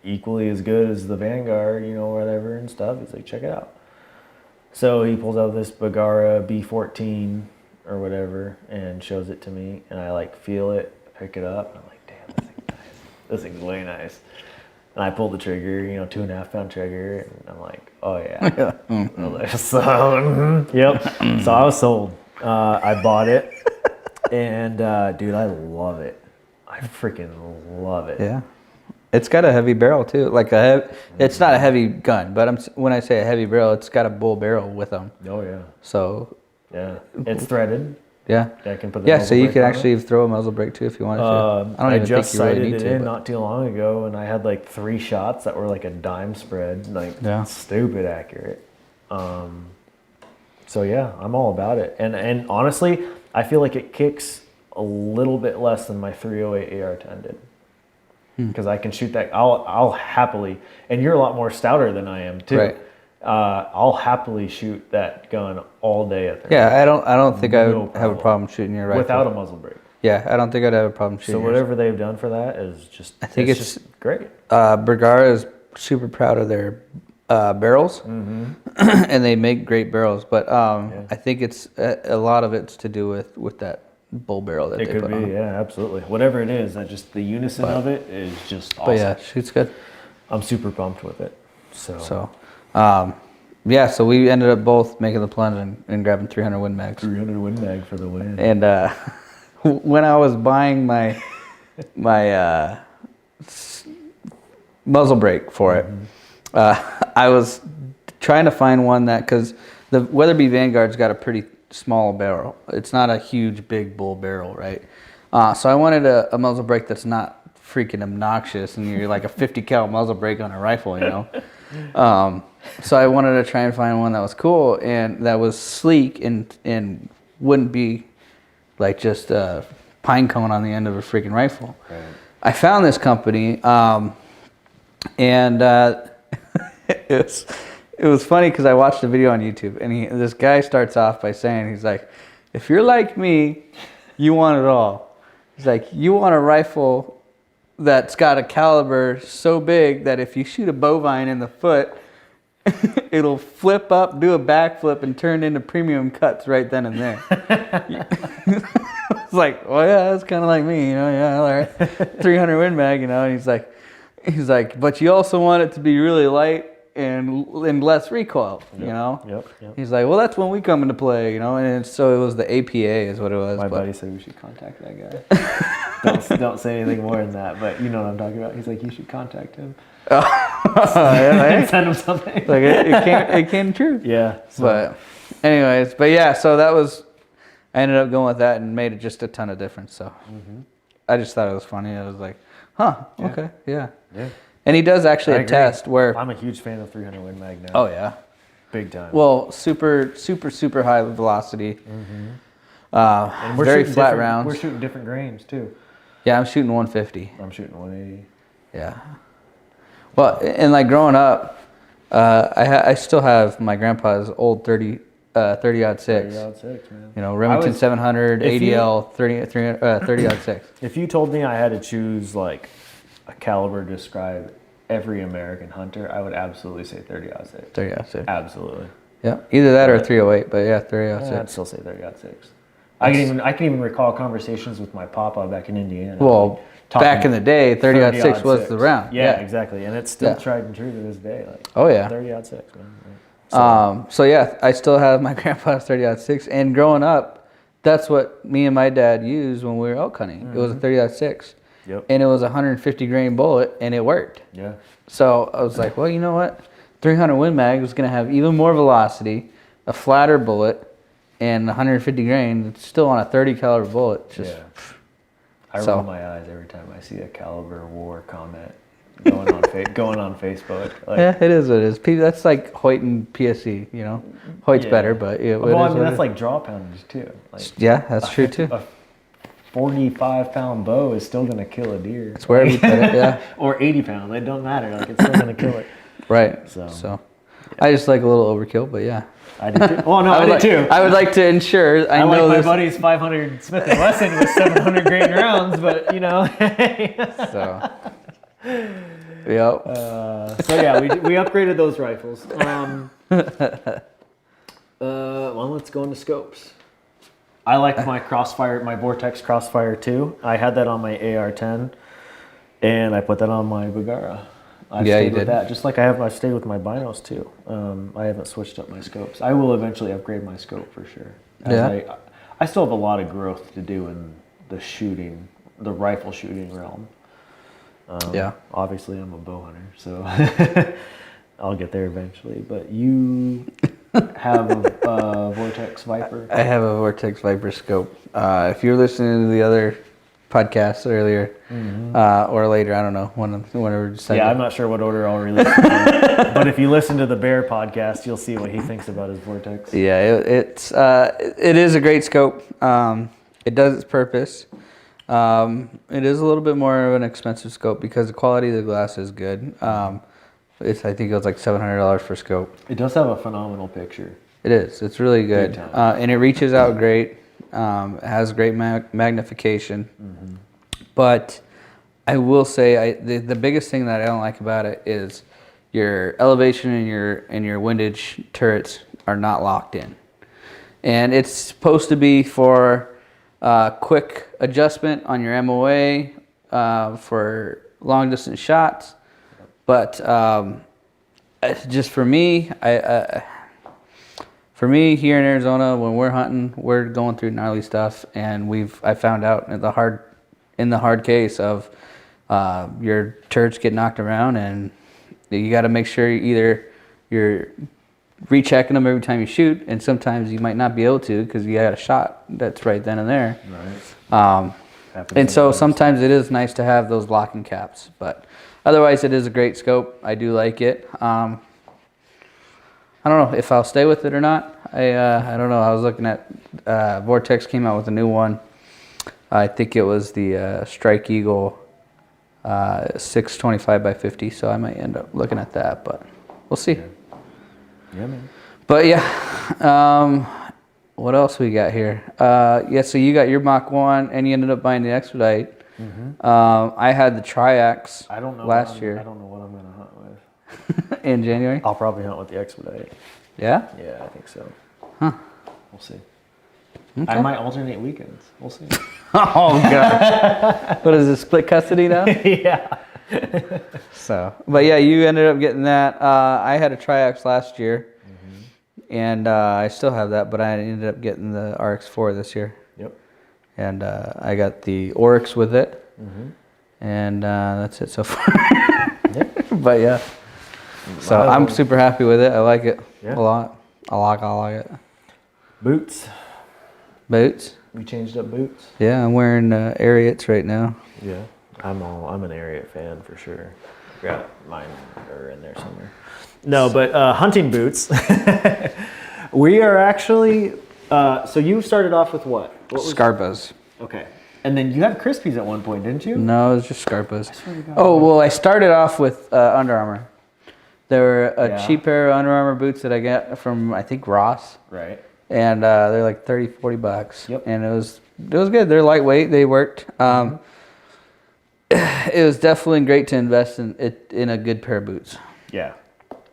equally as good as the Vanguard, you know, whatever and stuff. He's like, check it out. So he pulls out this Bagara B14 or whatever and shows it to me, and I like feel it, pick it up, and I'm like, damn, this thing's nice. This thing's way nice. And I pulled the trigger, you know, 2.5 pound trigger, and I'm like, oh yeah. Yep. So I was sold. I bought it, and dude, I love it. I freaking love it. Yeah. It's got a heavy barrel too. It's not a heavy gun, but when I say a heavy barrel, it's got a bull barrel with them. Oh yeah. So. Yeah. It's threaded. Yeah. I can put so you could actually throw a muzzle brake too if you wanted to. I just sighted it in not too long ago, and I had like 3 shots that were like a dime spread, like stupid accurate. So yeah, I'm all about it. And honestly, I feel like it kicks a little bit less than my 308 AR-10 did. Because I can shoot that. I'll happily, and you're a lot more stouter than I am too. Right. I'll happily shoot that gun all day at the range. I don't think I would have a problem shooting your rifle without a muzzle brake. Yeah, I don't think I'd have a problem shooting. So whatever they've done for that is just. I think it's just great. Bergara is super proud of their barrels, and they make great barrels. But I think it's a lot of it's to do with that bull barrel that they put on. It could be, yeah, absolutely. Whatever it is, just the unison of it is just awesome. But yeah, shoots good. I'm super pumped with it. So, yeah, so we ended up both making the plunge and grabbing 300 Win Mags. 300 Win Mag for the win. And when I was buying my muzzle brake for it, I was trying to find one that, because the Weatherby Vanguard's got a pretty small barrel. It's not a huge, big bull barrel, right? So I wanted a muzzle brake that's not freaking obnoxious, and you're like a 50 cal muzzle brake on a rifle, you know? So I wanted to try and find one that was cool and that was sleek and wouldn't be like just a pine cone on the end of a freaking rifle. Right. I found this company, and it was funny because I watched a video on YouTube, and this guy starts off by saying, he's like, if you're like me, you want it all. He's like, you want a rifle that's got a caliber so big that if you shoot a bovine in the foot, it'll flip up, do a backflip, and turn into premium cuts right then and there. It's like, oh yeah, that's kind of like me, you know, yeah, all right. 300 Win Mag, you know, and he's like, but you also want it to be really light and less recoil, you know? Yep. He's like, well, that's when we come into play, you know? And so it was the APA is what it was. My buddy said we should contact that guy. don't say anything more than that, but you know what I'm talking about. He's like, you should contact him. Yeah, send him something. Like it came true. Yeah. So. But anyways, yeah, so I ended up going with that and made it just a ton of difference. So I just thought it was funny. I was like, huh, okay, yeah. And he does actually a test where I'm a huge fan of 300 Win Mag now. oh yeah, big time. well, super high velocity. And we're very shooting flat different- rounds. We're shooting different grains too. Yeah, I'm shooting 150. I'm shooting 180. Yeah. Well, and like growing up, I still have my grandpa's old 30 aught 6. 30-06, man. You know, Remington 700 if you- ADL 30 aught 6. If you told me I had to choose like a caliber to describe every American hunter, I would absolutely say 30-06. 30 aught 6. Absolutely. Yeah, either that or 308, but yeah, 30 aught Yeah, I'd 6. still say 30-06. I can even recall conversations with my papa back in Indiana. Well, talking back in the day, 30 aught 6 was 30-06. the round. Yeah, exactly, and it's still Yeah. tried and true to this day. Like, Oh yeah. 30-06, man. So, So yeah, I still have my grandpa's 30 aught 6, and growing up, that's what me and my dad used when we were elk hunting. It was a 30 aught 6. Yep. And it was a 150 grain bullet, and it worked. Yeah. So I was like, well, you know what? 300 Win Mag was going to have even more velocity, a flatter bullet, and 150 grain. It's still on a 30 caliber bullet. It's just, Yeah. I So- roll my eyes every time I see a caliber war comment going on going on Facebook. Like, yeah, it is what it is. That's like Hoyt and PSC, you know? Hoyt's Yeah. better, but it well, I is mean, what that's it like draw poundage too. Like, is. Yeah, that's true too. a 45-pound bow is still going to kill a deer. It's where we put it, yeah. Or 80 pounds. It don't matter. Like, it's still going to kill it. Right. So, I just like a little overkill, but yeah. I did too. Oh, no, I did too. I would like to ensure I know like my this. buddy's 500 Smith & Wesson with 700 grain rounds, but, you know. So, yep. So yeah, we upgraded those rifles. Well, let's go into scopes. I like my Crossfire, my Vortex Crossfire 2. I had that on my AR-10, and I put that on my Bagara. I Yeah, stayed you with did. that, just like I stayed with my binos too. I haven't switched up my scopes. I will eventually upgrade my scope for sure. Yeah. I still have a lot of growth to do in the shooting, the rifle shooting realm. Yeah. Obviously, I'm a bow hunter, so I'll get there eventually. But you have a Vortex Viper. I have a Vortex Viper scope. If you're listening to the other podcasts earlier or later, I don't know, whenever. Yeah, I'm not sure what order I'll release it in. But if you listen to the Bear podcast, you'll see what he thinks about his Vortex. Yeah, it is a great scope. It does its purpose. It is a little bit more of an expensive scope because the quality of the glass is good. I think it was like $700 for scope. It does have a phenomenal picture. It is. It's really good. Big time. And it reaches out great. It has great magnification. But I will say the biggest thing that I don't like about it is your elevation and your windage turrets are not locked in. And it's supposed to be for quick adjustment on your MOA for long distance shots. But just for me, for me here in Arizona, when we're hunting, we're going through gnarly stuff, and I found out in the hard case of your turds get knocked around, and you got to make sure either you're rechecking them every time you shoot, and sometimes you might not be able to because you got a shot that's right then and there. Right. And so sometimes it is nice to have those locking caps, but otherwise it is a great scope. I do like it. I don't know if I'll stay with it or not. I don't know. I was looking at Vortex came out with a new one. I think it was the Strike Eagle 625 by 50, so I might end up looking at that, but we'll see. Yeah, man. But yeah, what else we got here? Yeah, so you got your Mach 1 and you ended up buying the Expedite. I had the Triax last year. I don't know what I'm going to hunt with. In January? I'll probably hunt with the Expedite. Yeah? Yeah, I think so. Huh. We'll see. Okay. I might alternate weekends. We'll see. Oh, God. What is it, split custody now? Yeah. So, but yeah, you ended up getting that. I had a Triax last year, and I still have that, but I ended up getting the RX4 this year. Yep. And I got the Oryx with it, and that's it so far. But yeah, so I'm super happy with it. I like it a lot. I like it. Boots. We changed up boots. Yeah, I'm wearing Ariats right now. Yeah. I'm an Ariat fan for sure. Got mine are in there somewhere. No, but hunting boots. We are actually. So you started off with what? Scarpas. Okay. And then you had Crispies at one point, didn't you? No, it was just Scarpas. Oh, well, I started off with Under Armour. They were a cheap pair of Under Armour boots that I got from, I think, Ross. Right. And they're like $30-$40. Yep. And it was good. They're lightweight. They worked. It was definitely great to invest in a good pair of boots. Yeah.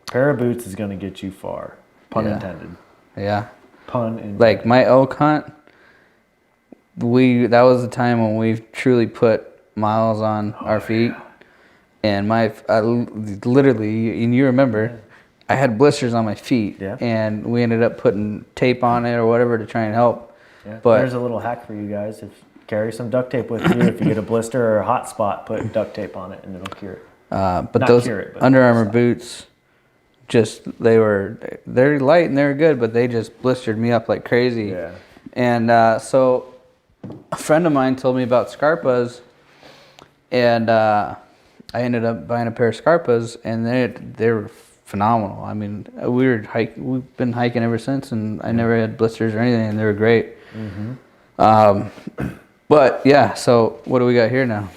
Pair of boots is going to get you far. Pun intended. Yeah. Pun intended. Like my elk hunt, that was the time when we truly put miles on our feet. Yeah. And I literally, and you remember, I had blisters on my feet. Yeah. And we ended up putting tape on it or whatever to try and help. Yeah. But there's a little hack for you guys. Carry some duct tape with you. If you get a blister or a hot spot, put duct tape on it and it'll cure it. But those Under Armour boots, they're light and they're good, but they just blistered me up like crazy. Yeah. And so a friend of mine told me about Scarpas, and I ended up buying a pair of Scarpas, and they were phenomenal. I mean, we've been hiking ever since, and I never had blisters or anything, and they were great. But yeah, so what do we got here now?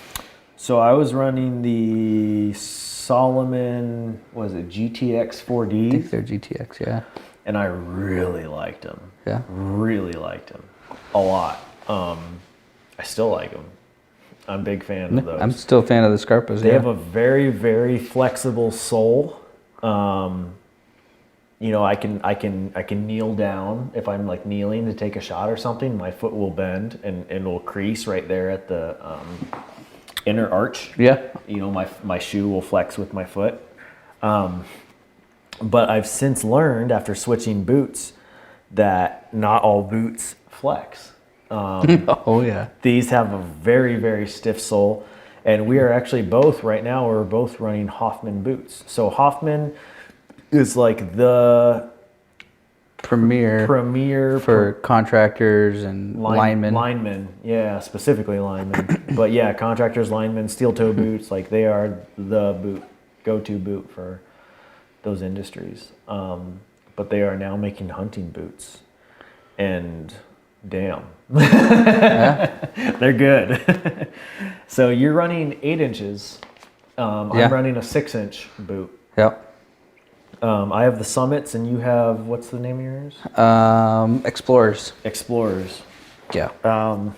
So I was running the Solomon, GTX 4D? I think they're GTX, yeah. And I really liked them. Yeah. Really liked them. A lot. I still like them. I'm a big fan of those. I'm still a fan of the Scarpas. They have a very, very flexible sole. I can kneel down if I'm like kneeling to take a shot or something. My foot will bend and will crease right there at the inner arch. Yeah. My shoe will flex with my foot. But I've since learned after switching boots that not all boots flex. Oh yeah. These have a very, very stiff sole, and we are actually we're both running Hoffman boots. So Hoffman is like the premier for contractors and linemen. Linemen, yeah, specifically linemen. But yeah, contractors, linemen, steel toe boots, like they are the go-to boot for those industries. But they are now making hunting boots, and damn, they're good. So you're running 8 inches. I'm running a 6-inch boot. Yep. I have the Summits, and you have, what's the name of yours? Explorers. Yeah. I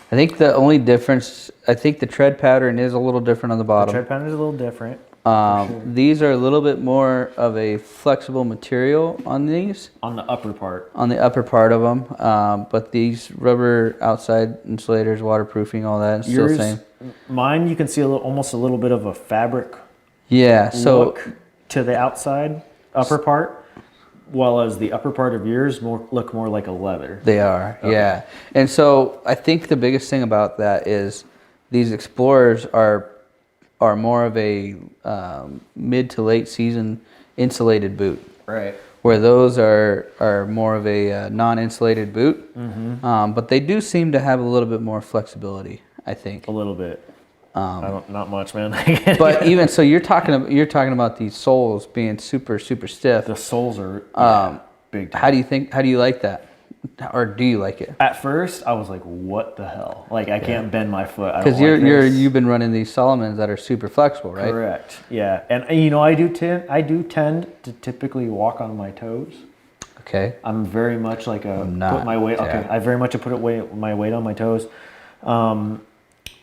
think the only difference, the tread pattern is a little different on the bottom. The tread pattern is a little different. Sure. These are a little bit more of a flexible material on these. On the upper part. On the upper part of them. But these rubber outside insulators, waterproofing, all that, is still the same. Mine, you can see almost a little bit of a fabric Yeah. So look to the outside upper part, while as the upper part of yours look more like a leather. they are. Yeah. And so I think the biggest thing about that is these Explorers are more of a mid to late season insulated boot. Right. Where those are more of a non-insulated boot, but they do seem to have a little bit more flexibility, I think. A little bit. Not much, man. But even so, you're talking about these soles being super stiff. The soles are big time. How do you like that, or do you like it? At first, I was like, "What the hell?" Like, I can't bend my foot. Because you've been running these Solomons that are super flexible, right? Correct. Yeah, and I do tend to typically walk on my toes. Okay. I'm very much like not, put my weight. Okay, yeah. I very much my weight on my toes.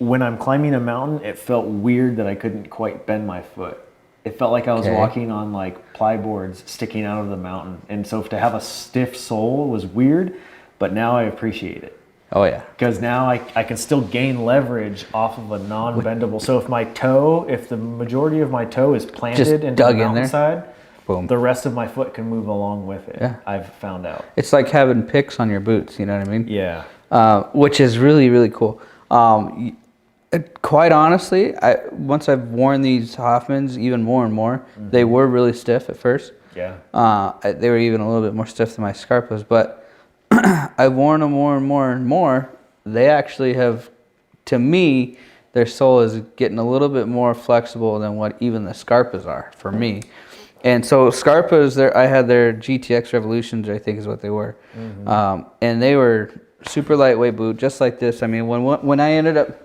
When I'm climbing a mountain, it felt weird that I couldn't quite bend my foot. It felt like I was walking on like ply boards sticking out of the mountain, and so to have a stiff sole was weird. But now I appreciate it. Oh yeah. Because now I can still gain leverage off of a non-bendable. So if the majority of my toe is planted into the mountainside, boom, the rest of my foot can move along with it. Yeah. I've found out. It's like having picks on your boots. You know what I mean? Yeah. Which is really, really cool. Quite honestly, once I've worn these Hoffmans even more and more, they were really stiff at first. Yeah. They were even a little bit more stiff than my Scarpas, but I've worn them more and more and more. They actually have, to me, their sole is getting a little bit more flexible than what even the Scarpas are for me. And so Scarpas, I had their GTX Revolutions, I think is what they were. And they were super lightweight boot, just like this. I mean, when I ended up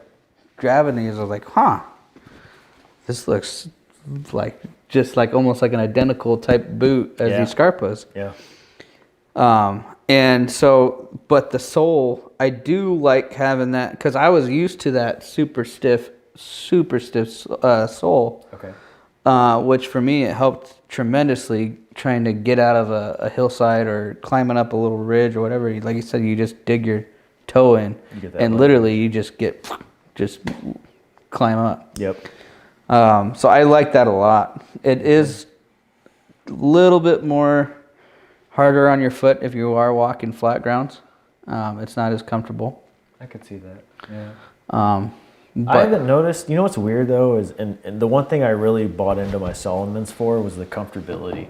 grabbing these, I was like, this looks like just like almost like an identical type boot as these Scarpas. Yeah. And so, but the sole, I do like having that because I was used to that super stiff sole. Okay. Which for me, it helped tremendously trying to get out of a hillside or climbing up a little ridge or whatever. Like you said, you just dig your toe in and literally you just climb up. Yep. So I like that a lot. It is a little bit more harder on your foot if you are walking flat grounds. It's not as comfortable. I could see that. Yeah. But I haven't noticed. You know what's weird though is, and the one thing I really bought into my Solomons for was the comfortability.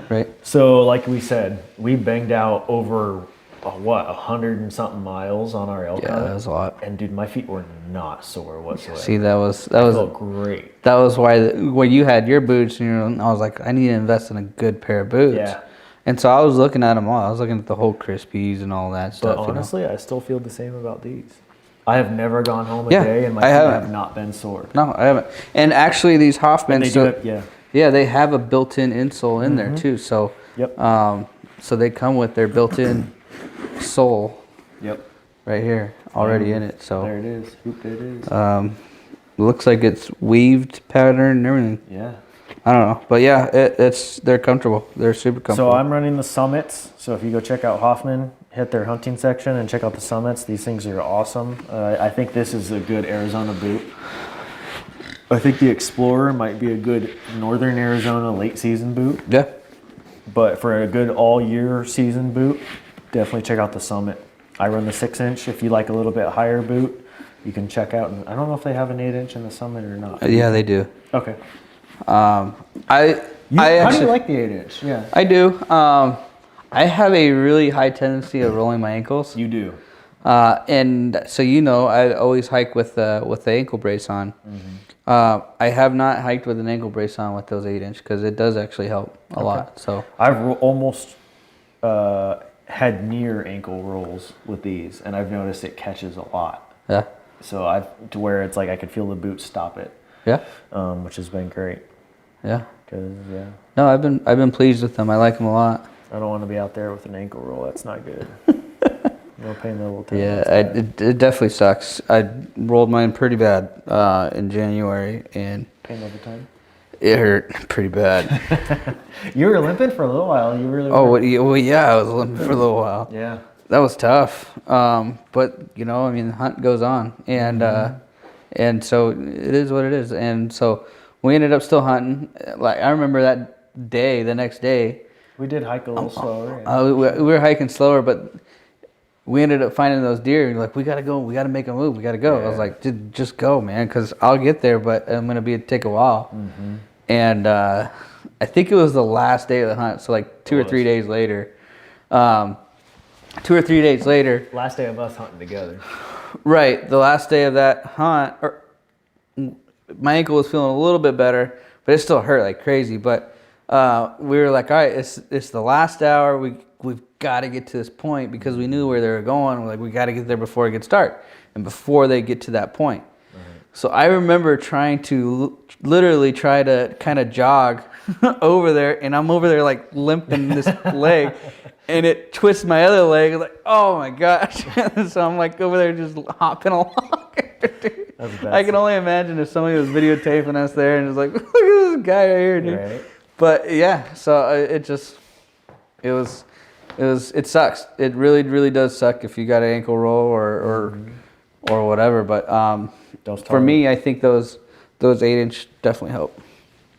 right. So, like we said, we banged out over 100 and something miles on our elk Yeah, hunt. that was a lot. And dude, my feet were not sore whatsoever. See, that felt great. That was why when you had your boots, and I was like, I need to invest in a good pair of boots. Yeah. And so I was looking at them all. I was looking at the whole Crispies and all that stuff. But honestly, I still feel the same about these. I have never gone home a Yeah, day and my I feet haven't. have not been sore. No, I haven't. And actually, these Hoffmans, They do it, yeah. yeah, they have a built-in insole in there too. So, Yep. So they come with their built-in sole Yep. right here already in it. So There it is. Oop, there it is. looks like it's weaved pattern and everything. Yeah. I don't know, but yeah, they're comfortable. They're super comfortable. So I'm running the Summits. So if you go check out Hoffman, hit their hunting section and check out the Summits. These things are awesome. I think this is a good Arizona boot. I think the Explorer might be a good Northern Arizona late season boot. Yeah. But for a good all year season boot, definitely check out the Summit. I run the 6-inch. If you like a little bit higher boot, you can check out. I don't know if they have an 8-inch in the Summit or not. Yeah, they do. Okay. I How do actually, you like the 8-inch? Yeah. I do. I have a really high tendency of rolling my ankles. You do. And so I always hike with the ankle brace on. I have not hiked with an ankle brace on with those 8-inch because it does actually help a lot. So I've almost had near ankle rolls with these, and I've noticed it catches a lot. yeah, So to where it's like I could feel the boot stop it, yeah, which has been great. yeah. 'Cause, yeah, No, I've been pleased with them. I like them a lot. I don't want to be out there with an ankle roll. That's not good. No pain, no little Yeah, it definitely sucks. I rolled mine pretty bad in January, and pain over time. it hurt pretty bad. You were limping for a little while. You really. Oh, were. well, yeah, I was limping for a little while. Yeah. That was tough. But I mean, the hunt goes on, and so it is what it is. And so We ended up still hunting. Like I remember that day, the next day. We did hike a little slower. We were hiking slower, but we ended up finding those deer. And like, we gotta go. We gotta make a move. We gotta go. I was like, dude, just go, man, because I'll get there, but I'm gonna take a while. And I think it was the last day of the hunt. So like 2 or 3 days later. 2 or 3 days later. Last day of us hunting together. Right, the last day of that hunt, my ankle was feeling a little bit better, but it still hurt like crazy. But we were like, all right, it's the last hour. We've got to get to this point because we knew where they were going. We're like, we got to get there before it gets dark and before they get to that point. So I remember trying to literally try to kind of jog over there, and I'm over there like limping this leg, and it twists my other leg. Like, oh my gosh! So I'm like over there just hopping along. I can only imagine if somebody was videotaping us there and was like, look at this guy right here, dude. Right. But yeah, so it sucks. It really, really does suck if you got an ankle roll or whatever. But for me, I think those 8-inch definitely help.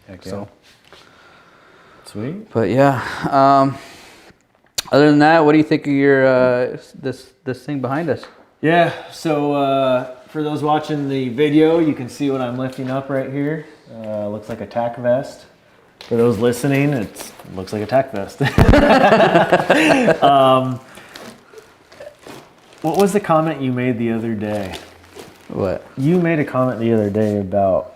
Heck yeah. So sweet. But yeah. Other than that, what do you think of your this thing behind us? Yeah. So for those watching the video, you can see what I'm lifting up right here. Looks like a tack vest. For those listening, it looks like a tack vest. What was the comment you made the other day? What? You made a comment the other day about,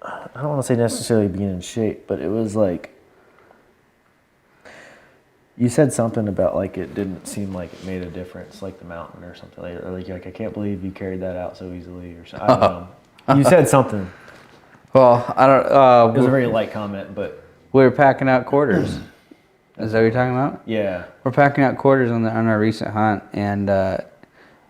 I don't want to say necessarily being in shape, but it was like, you said something about like it didn't seem like it made a difference, like the mountain or something. Like I can't believe you carried that out so easily or something. I don't know. You said something. Well, I don't. It was a very light comment, but we were packing out quarters. Is that what you're talking about? Yeah. We're packing out quarters on our recent hunt, and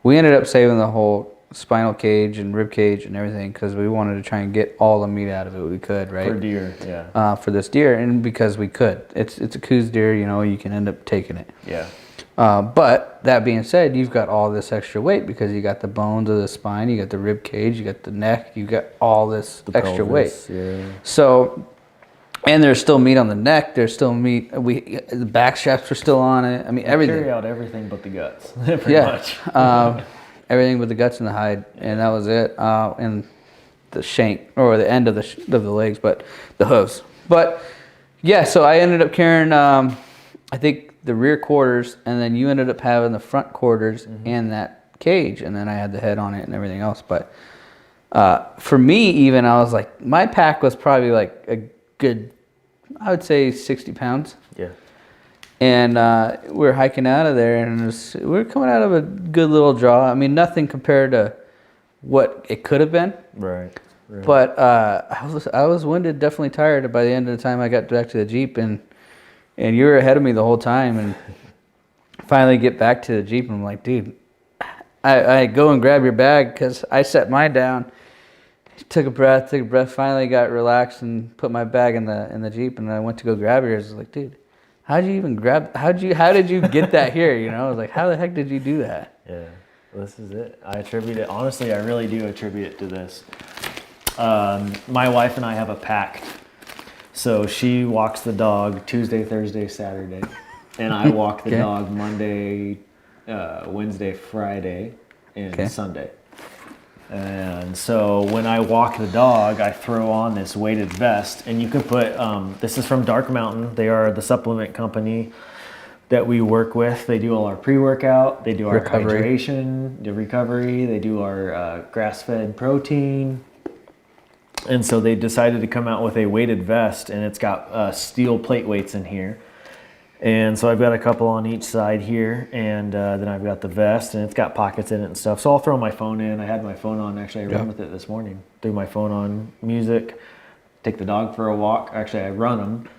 we ended up saving the whole spinal cage and rib cage and everything because we wanted to try and get all the meat out of it we could, right? For deer, yeah. For this deer, and because we could. It's a Coues deer, you can end up taking it. Yeah. But that being said, you've got all this extra weight because you got the bones of the spine, you got the rib cage, you got the neck, you got all this extra pelvis, weight. Yeah. So, and there's still meat on the neck. There's still meat. The back straps are still on it. I mean, everything. Carry out everything but the guts, pretty much. Everything but the guts and the hide, and that was it. And the shank or the end of the legs, but the hooves. But yeah, so I ended up carrying, I think, the rear quarters, and then you ended up having the front quarters and that cage, and then I had the head on it and everything else. But for me, even I was like, my pack was probably like a good, I would say 60 pounds. Yeah. And we were hiking out of there, and we were coming out of a good little draw. I mean, nothing compared to what it could have been. Right. But I was winded, definitely tired by the end of the time I got back to the Jeep, and you were ahead of me the whole time. And finally get back to the Jeep, and I'm like, dude, I go and grab your bag because I set mine down. Took a breath, finally got relaxed and put my bag in the Jeep, and I went to go grab yours. I was like, dude, how did you get that here? I was like, how the heck did you do that? Yeah, this is it. I attribute it, honestly, I really do attribute it to this. My wife and I have a pact. So she walks the dog Tuesday, Thursday, Saturday, and I walk the dog Monday, Wednesday, Friday, and Sunday. And so when I walk the dog, I throw on this weighted vest, and you can put, this is from Dark Mountain. They are the supplement company that we work with. They do all our pre-workout, they do our hydration, the recovery, they do our grass-fed protein. And so they decided to come out with a weighted vest, and it's got steel plate weights in here. And so I've got a couple on each side here, and then I've got the vest, and it's got pockets in it and stuff. So I'll throw my phone in. I had my phone on. Actually, I ran with it this morning. Threw my phone on, music, take the dog for a walk. Actually, I run them.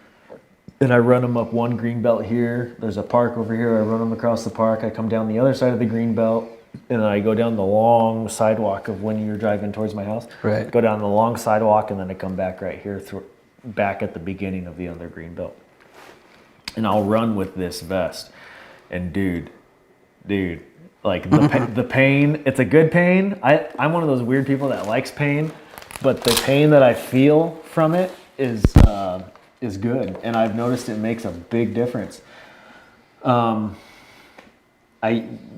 Then I run them up one green belt here. There's a park over here. I run them across the park. I come down the other side of the green belt, and then I go down the long sidewalk of when you're driving towards my house. Right. Go down the long sidewalk, and then I come back right here, back at the beginning of the other green belt. And I'll run with this vest, and dude, like the pain, it's a good pain. I'm one of those weird people that likes pain, but the pain that I feel from it is good, and I've noticed it makes a big difference.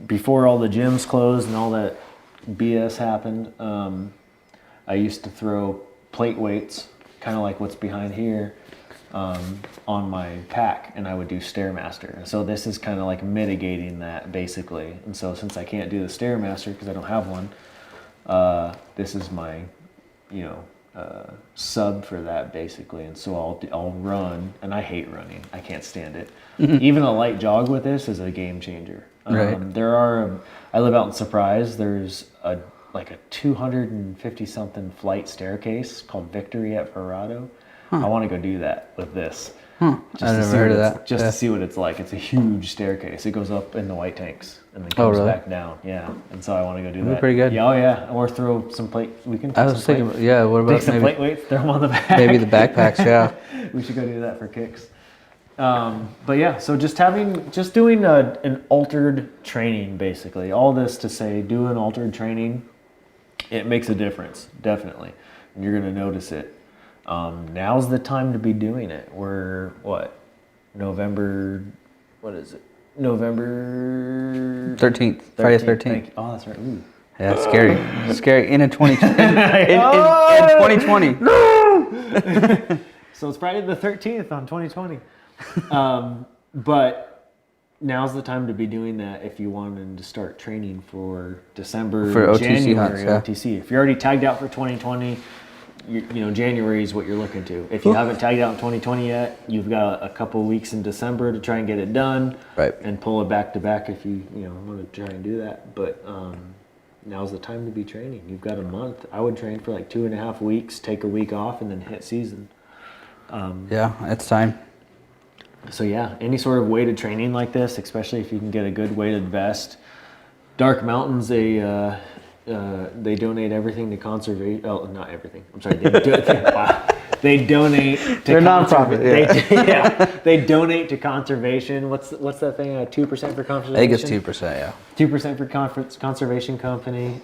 Before all the gyms closed and all that BS happened, I used to throw plate weights, kind of like what's behind here, on my pack, and I would do Stairmaster. So this is kind of like mitigating that, basically. And so since I can't do the Stairmaster because I don't have one, this is my, sub for that, basically. And so I'll run, and I hate running. I can't stand it. Even a light jog with this is a game changer. Right. I live out in Surprise. There's a 250 something flight staircase called Victory at Verrado. I want to go do that with this. I've never heard of that. Just to see what it's like. It's a huge staircase. It goes up in the white tanks and then comes back down. Yeah, and so I want to go do that. Pretty good. Yeah, oh yeah. Or throw some plate. We can. I was thinking, what about take some maybe plate weights, throw them on the back. maybe the backpacks? Yeah. We should go do that for kicks. But yeah, so just doing an altered training, basically. All this to say, do an altered training. It makes a difference, definitely. And you're going to notice it. Now's the time to be doing it. We're, November 13th. Friday 13th. Oh, that's right. Ooh. Yeah, it's scary. It's scary. In 2020. So it's Friday the 13th on 2020. But now's the time to be doing that if you wanted to start training for December, for OTC January, hunts, yeah. OTC. If you're already tagged out for 2020, January is what you're looking to. If you haven't tagged out in 2020 yet, you've got a couple of weeks in December to try and get it done, right? And pull it back to back if you want to try and do that. But now's the time to be training. You've got a month. I would train for like 2.5 weeks, take a week off, and then hit season. Yeah, it's time. So yeah, any sort of weighted training like this, especially if you can get a good weighted vest. Dark Mountains, they donate everything to conservation. Oh, not everything. I'm sorry. They donate to They're nonprofit. Yeah. They donate to conservation. What's that thing? 2% for conservation. I think it's 2%. Yeah. 2% for conservation company.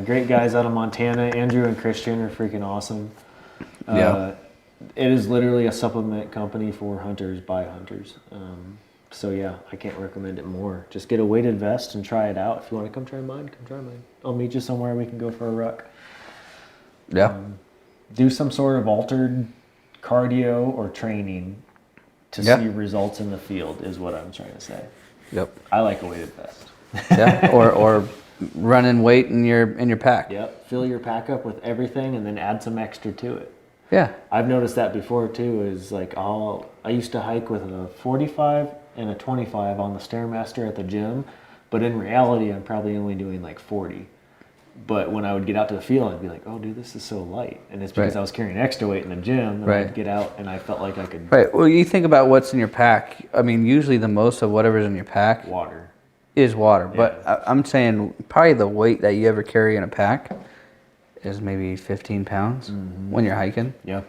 Great guys out of Montana. Andrew and Christian are freaking awesome. Yeah. It is literally a supplement company for hunters by hunters. So yeah, I can't recommend it more. Just get a weighted vest and try it out. If you want to come try mine, come try mine. I'll meet you somewhere. We can go for a ruck. Yeah. Do some sort of altered cardio or training to see results in the field is what I'm trying to say. Yep. I like a weighted vest. Yeah. Or running weight in your pack. Yep. Fill your pack up with everything and then add some extra to it. Yeah. I've noticed that before too. Is like I used to hike with a 45 and a 25 on the Stairmaster at the gym, but in reality, I'm probably only doing like 40. But when I would get out to the field, I'd be like, "Oh, dude, this is so light," and it's because I was carrying extra weight in the gym. And I'd get out, and I felt like I could. Right. Well, you think about what's in your pack. I mean, usually the most of whatever's in your pack is water. Yeah. But I'm saying probably the weight that you ever carry in a pack is maybe 15 pounds when you're hiking. Yeah.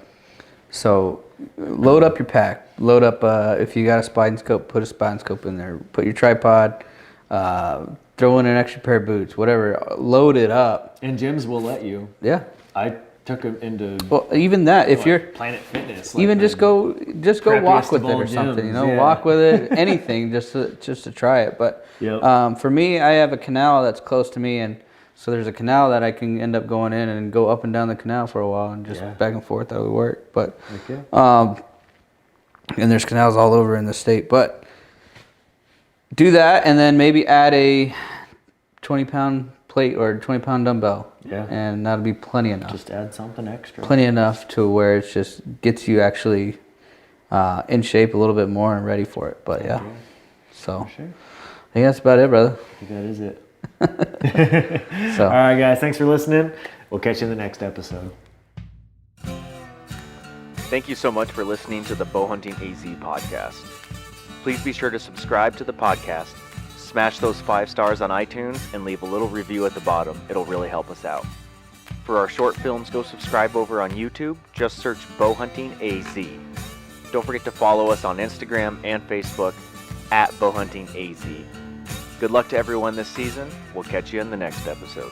So load up your pack. Load up, if you got a spine scope, put a spine scope in there. Put your tripod, throw in an extra pair of boots, whatever. Load it up. And gyms will let you. Yeah. I took them into. Well, even that, if you're Planet Fitness, even just go walk with it or something. Gyms, walk with it, anything, just to try it. But for me, I have a canal that's close to me, and so there's a canal that I can end up going in and go up and down the canal for a while and just back and forth. That would work. But and there's canals all over in the state. But do that, and then maybe add a 20-pound plate or 20-pound dumbbell. Yeah. And that'll be plenty enough. Just add something extra. Plenty enough to where it just gets you actually in shape a little bit more and ready for it. But so I think that's about it, brother. I think that is it. So. All right, guys. Thanks for listening. We'll catch you in the next episode. Thank you so much for listening to the BowhuntingAZ podcast. Please be sure to subscribe to the podcast, smash those 5 stars on iTunes, and leave a little review at the bottom. It'll really help us out. For our short films, go subscribe over on YouTube. Just search BowhuntingAZ. Don't forget to follow us on Instagram and Facebook at BowhuntingAZ. Good luck to everyone this season. We'll catch you in the next episode.